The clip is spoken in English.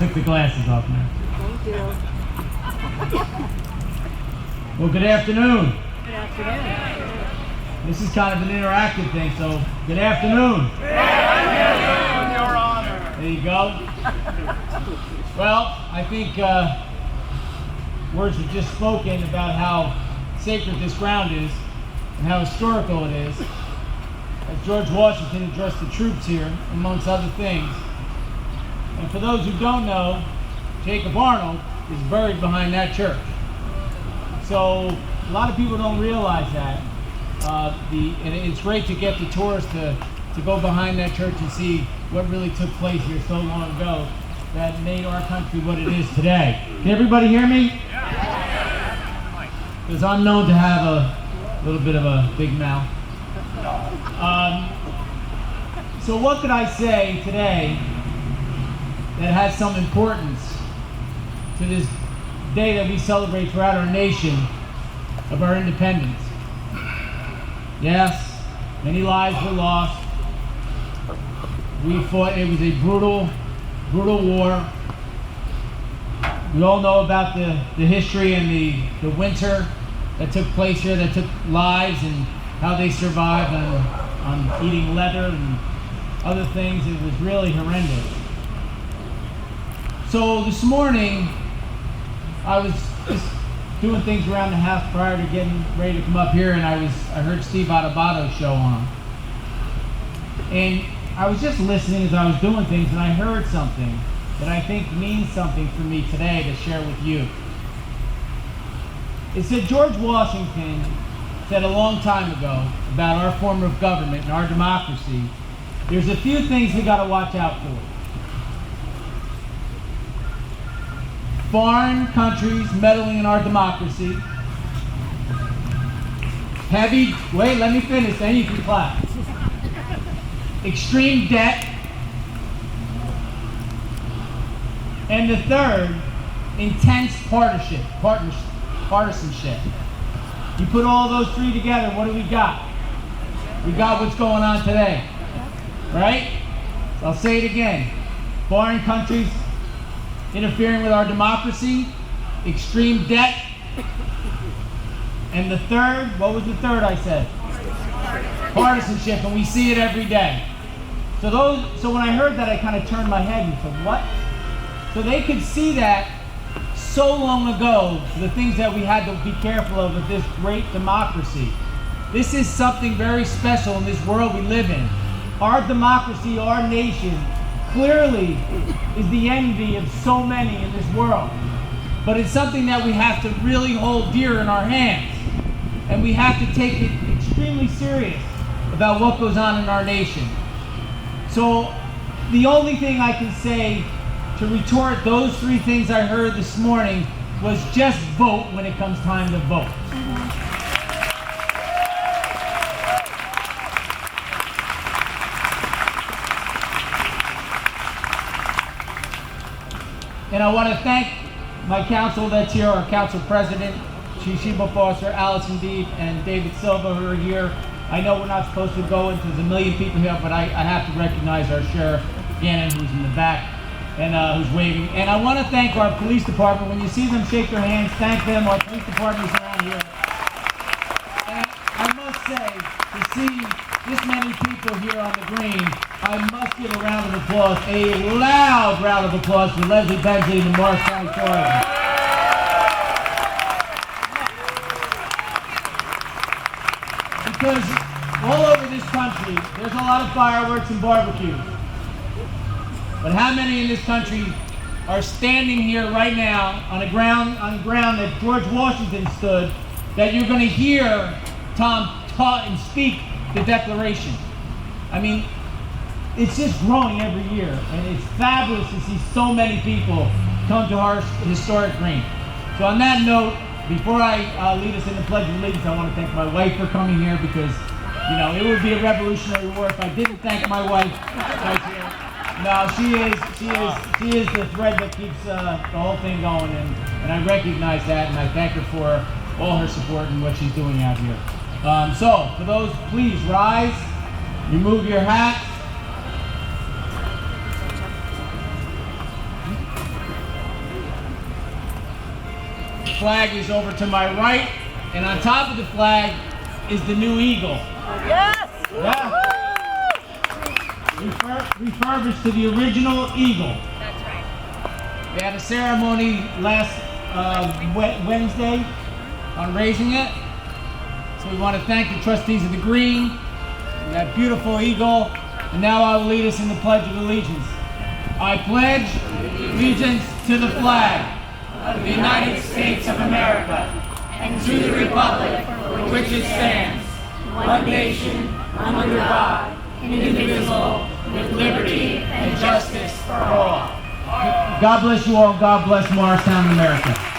took the glasses off now. Thank you. Well, good afternoon. Good afternoon. This is kind of an interactive thing, so good afternoon. Good afternoon, Your Honor. There you go. Well, I think words were just spoken about how sacred this ground is and how historical it is. As George Washington addressed the troops here, amongst other things. And for those who don't know, Jacob Arnold is buried behind that church. So a lot of people don't realize that. And it's great to get the tourists to go behind that church and see what really took place here so long ago that made our country what it is today. Can everybody hear me? Because I'm known to have a little bit of a big mouth. So what could I say today that has some importance to this day that we celebrate throughout our nation of our independence? Yes, many lives were lost. We fought, it was a brutal war. We all know about the history and the winter that took place here, that took lives, and how they survived on eating leather and other things. It was really horrendous. So this morning, I was just doing things around the house prior to getting ready to come up here, and I heard Steve Adobato's show on. And I was just listening as I was doing things, and I heard something that I think means something for me today to share with you. It said George Washington said a long time ago about our form of government and our democracy, there's a few things we got to watch out for. Foreign countries meddling in our democracy. Wait, let me finish, then you can clap. Extreme debt. And the third, intense partisanship. You put all those three together, what do we got? We got what's going on today, right? So I'll say it again. Foreign countries interfering with our democracy, extreme debt, and the third, what was the third I said? Partisanship, and we see it every day. So when I heard that, I kind of turned my head and said, what? So they could see that so long ago, the things that we had to be careful of with this great democracy. This is something very special in this world we live in. Our democracy, our nation, clearly is the envy of so many in this world. But it's something that we have to really hold dear in our hands. And we have to take it extremely serious about what goes on in our nation. So the only thing I can say to retort those three things I heard this morning was just vote when it comes time to vote. And I want to thank my council that's here, our council president, Sheba Foster, Allison Deeb, and David Silva, who are here. I know we're not supposed to go into the million people here, but I have to recognize our sheriff, Gannon, who's in the back, and who's waving. And I want to thank our police department. When you see them shake their hands, thank them. Our police department is around here. And I must say, to see this many people here on the green, I must give a round of applause, a loud round of applause for Leslie Bensley and the Morristown Tourism. Because all over this country, there's a lot of fireworks and barbecues. But how many in this country are standing here right now on the ground that George Washington stood, that you're going to hear Tom taught and speak the Declaration? I mean, it's just growing every year, and it's fabulous to see so many people come to our historic green. So on that note, before I lead us in the Pledge of Allegiance, I want to thank my wife for coming here, because, you know, it would be a Revolutionary War if I didn't thank my wife right here. No, she is the thread that keeps the whole thing going, and I recognize that, and I thank her for all her support and what she's doing out here. So, for those, please rise, remove your hats. flag is over to my right, and on top of the flag is the new eagle. Yes! Yeah. Refurbished to the original eagle. That's right. We had a ceremony last Wednesday on raising it. So we want to thank the trustees of the Green, and that beautiful eagle. And now I will lead us in the Pledge of Allegiance. I pledge allegiance to the flag of the United States of America and to the republic for which it stands, one nation, under God, indivisible, with liberty and justice for all. God bless you all. God bless Morristown, America.